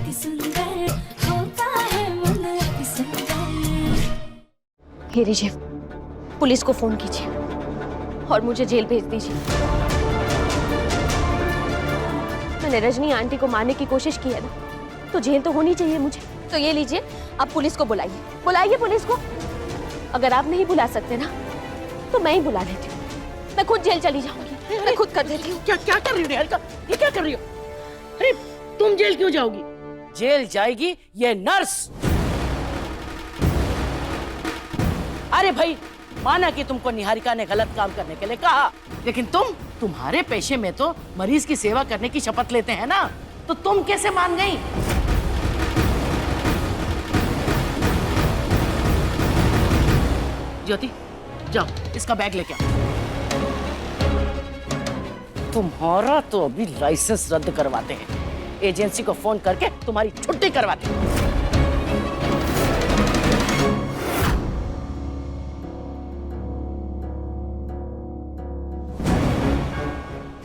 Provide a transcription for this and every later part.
अति सुंदर होता है मन अति सुंदर। हे लीजिए, पुलिस को फोन कीजिए और मुझे जेल भेज दीजिए। मैंने रजनी आंटी को मारने की कोशिश की है ना, तो जेल तो होनी चाहिए मुझे। तो ये लीजिए, आप पुलिस को बुलाइए, बुलाइए पुलिस को। अगर आप नहीं बुला सकते ना, तो मैं ही बुला लेती हूँ। मैं खुद जेल चली जाऊंगी, मैं खुद कर देती हूँ। क्या क्या कर रही हो निहारिका? ये क्या कर रही हो? अरे तुम जेल क्यों जाओगी? जेल जाएगी ये नर्स। अरे भाई, माना कि तुमको निहारिका ने गलत काम करने के लिए कहा, लेकिन तुम्हारे पेशे में तो मरीज की सेवा करने की शपथ लेते हैं ना, तो तुम कैसे मान गई? ज्योति, जाओ इसका बैग लेके आओ। तुम्हारा तो अभी लाइसेंस रद्द करवाते हैं, एजेंसी को फोन करके तुम्हारी छुट्टी करवाते हैं।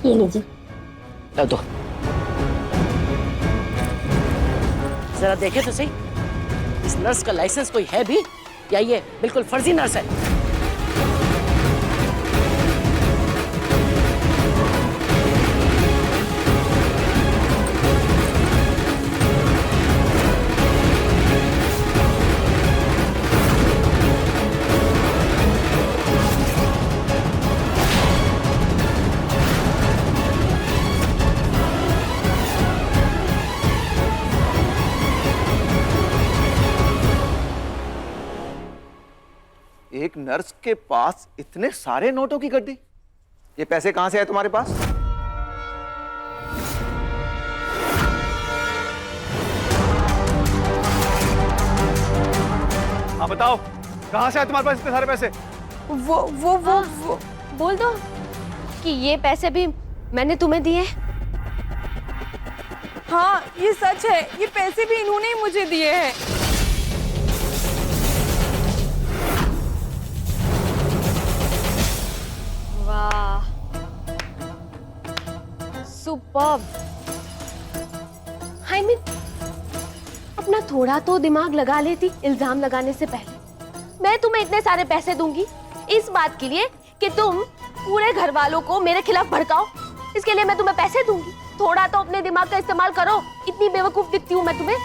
ये लीजिए। लो दो, जरा देखे तो सही, इस नर्स का लाइसेंस कोई है भी या ये बिल्कुल फर्जी नर्स है? एक नर्स के पास इतने सारे नोटों की गड्डी? ये पैसे कहां से आए तुम्हारे पास? हाँ बताओ, कहां से आए तुम्हारे पास इतने सारे पैसे? वो बोल दो कि ये पैसे भी मैंने तुम्हें दिए। हाँ ये सच है, ये पैसे भी इन्होंने ही मुझे दिए हैं। वाह, सुपर्ब। आई मीन, अपना थोड़ा तो दिमाग लगा लेती इल्जाम लगाने से पहले। मैं तुम्हें इतने सारे पैसे दूंगी इस बात के लिए कि तुम पूरे घर वालों को मेरे खिलाफ भड़काओ, इसके लिए मैं तुम्हें पैसे दूंगी। थोड़ा तो अपने दिमाग का इस्तेमाल करो, इतनी बेवकूफ दिखती हूँ मैं तुम्हें?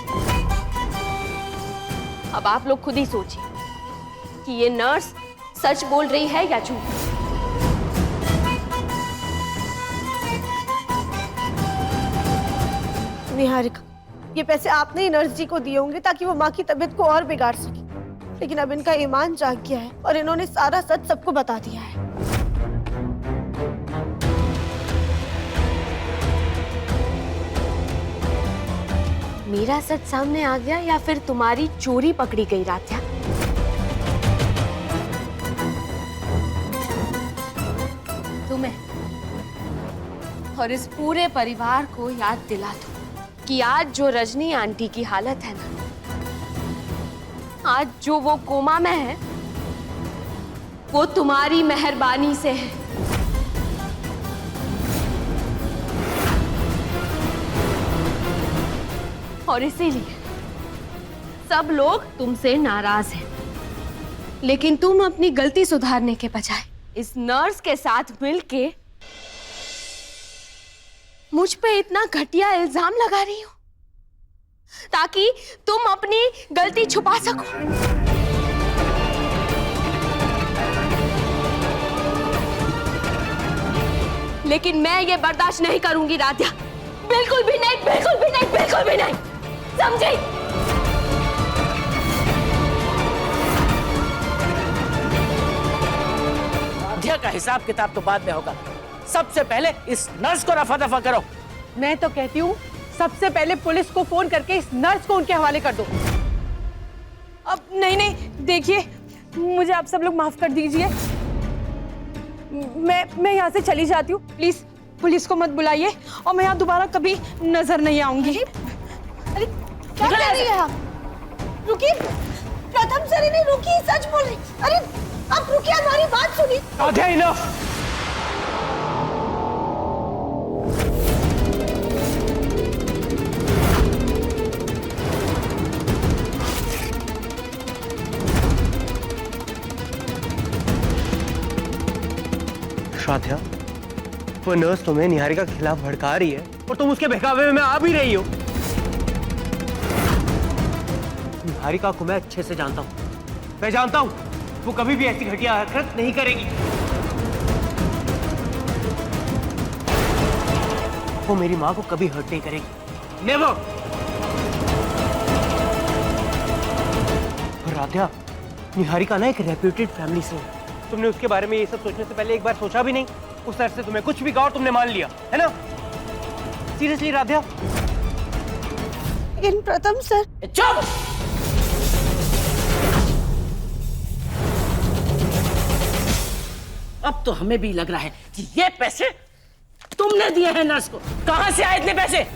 अब आप लोग खुद ही सोचिए कि ये नर्स सच बोल रही है या झूठ। निहारिका, ये पैसे आपने ही नर्स जी को दिए होंगे ताकि वो माँ की तबीयत को और बिगाड़ सके, लेकिन अब इनका ईमान जाग गया है और इन्होंने सारा सच सबको बता दिया है। मेरा सच सामने आ गया या फिर तुम्हारी चोरी पकड़ी गई राध्या? तुम्हें और इस पूरे परिवार को याद दिला दो कि आज जो रजनी आंटी की हालत है ना, आज जो वो कोमा में है, वो तुम्हारी मेहरबानी से है। और इसीलिए सब लोग तुमसे नाराज हैं। लेकिन तुम अपनी गलती सुधारने के बजाय इस नर्स के साथ मिलके मुझ पे इतना घटिया इल्जाम लगा रही हो ताकि तुम अपनी गलती छुपा सको। लेकिन मैं ये बर्दाश्त नहीं करूंगी राध्या, बिल्कुल भी नहीं, बिल्कुल भी नहीं, बिल्कुल भी नहीं, समझी? राध्या का हिसाब किताब तो बाद में होगा, सबसे पहले इस नर्स को रफा दफा करो। मैं तो कहती हूँ सबसे पहले पुलिस को फोन करके इस नर्स को उनके हवाले कर दो। अब नहीं, देखिए मुझे आप सब लोग माफ कर दीजिए, मैं यहाँ से चली जाती हूँ। प्लीज पुलिस को मत बुलाइए और मैं यहाँ दोबारा कभी नजर नहीं आऊंगी। अरे क्या कर रही है आप? रुकिए, प्रथम सरी नहीं, रुकिए, सच बोल रही। अरे आप रुकिए, हमारी बात सुनिए। राधे, इनफ। राध्या, वो नर्स तुम्हें निहारिका के खिलाफ भड़का रही है और तुम उसके बहकावे में आ भी रही हो। निहारिका को मैं अच्छे से जानता हूँ, मैं जानता हूँ वो कभी भी ऐसी घटिया हरकत नहीं करेगी। वो मेरी माँ को कभी हर्ट नहीं करेगी, नेवर। राध्या, निहारिका ना एक रेप्यूटेड फैमिली से है। तुमने उसके बारे में ये सब सोचने से पहले एक बार सोचा भी नहीं? उस तरह से तुम्हें कुछ भी कहा और तुमने मान लिया, है ना? सीरियसली राध्या? लेकिन प्रथम सर। चुप! अब तो हमें भी लग रहा है कि ये पैसे तुमने दिए हैं नर्स को। कहां से आए इतने पैसे?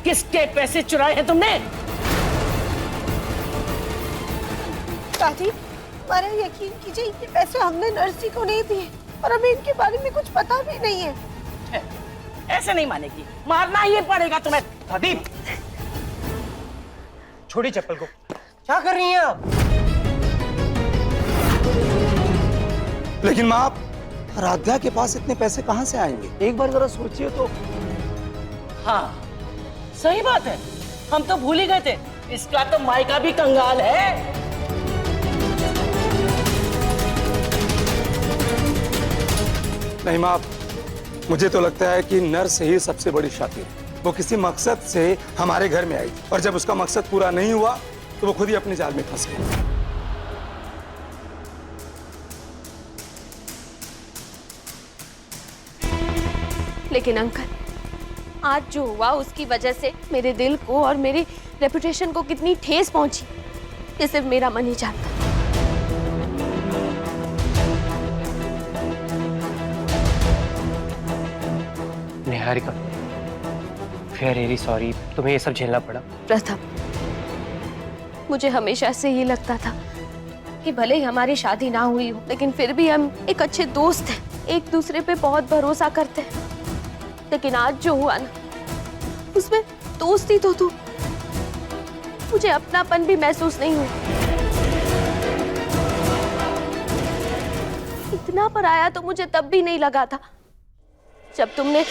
किसके पैसे चुराए हैं तुमने? दादी, हमारा यकीन कीजिए, ये पैसे हमने नर्स जी को नहीं दिए और हमें इनके बारे में कुछ पता भी नहीं है। ऐसे नहीं मानेगी, मारना ही पड़ेगा तुम्हें। दादी, छोड़ी चप्पल को। क्या कर रही हैं आप? लेकिन माँ, राध्या के पास इतने पैसे कहाँ से आएंगे? एक बार जरा सोचिए तो। हाँ, सही बात है, हम तो भूल ही गए थे। इसका तो मायका भी कंगाल है। नहीं माँ, मुझे तो लगता है कि नर्स ही सबसे बड़ी शातिर है। वो किसी मकसद से हमारे घर में आई और जब उसका मकसद पूरा नहीं हुआ तो वो खुद ही अपने जाल में फंस गई। लेकिन अंकल, आज जो हुआ उसकी वजह से मेरे दिल को और मेरी रेपुटेशन को कितनी ठेस पहुंची, ये सिर्फ मेरा मन ही जानता। निहारिका, फिर रियली सॉरी, तुम्हें ये सब झेलना पड़ा। प्रथम, मुझे हमेशा से ये लगता था कि भले ही हमारी शादी ना हुई हो, लेकिन फिर भी हम एक अच्छे दोस्त हैं, एक दूसरे पे बहुत भरोसा करते हैं। लेकिन आज जो हुआ ना, उसमें दोस्ती तो तू, मुझे अपनापन भी महसूस नहीं हुआ। इतना पराया तो मुझे तब भी नहीं लगा था जब तुमने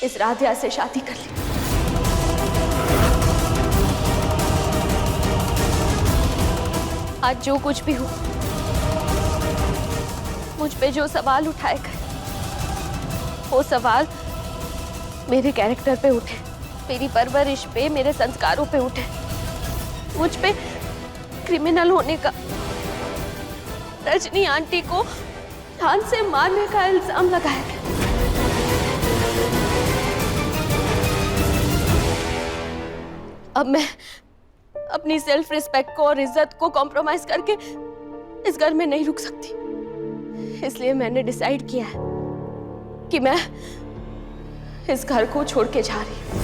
इस राध्या से शादी कर ली। आज जो कुछ भी हो, मुझ पे जो सवाल उठाए गए, वो सवाल मेरे कैरेक्टर पे उठे, मेरी परवरिश पे, मेरे संस्कारों पे उठे। मुझ पे क्रिमिनल होने का, रजनी आंटी को जान से मारने का इल्जाम लगाया गया। अब मैं अपनी सेल्फ रिस्पेक्ट को और इज्जत को कॉम्प्रोमाइज करके इस घर में नहीं रुक सकती। इसलिए मैंने डिसाइड किया है कि मैं इस घर को छोड़ के जा रही हूँ।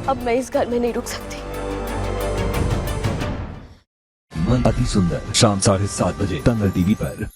अब मैं इस घर में नहीं रुक सकती। मन अति सुंदर, शाम 7:30 बजे दंगल टीवी पर।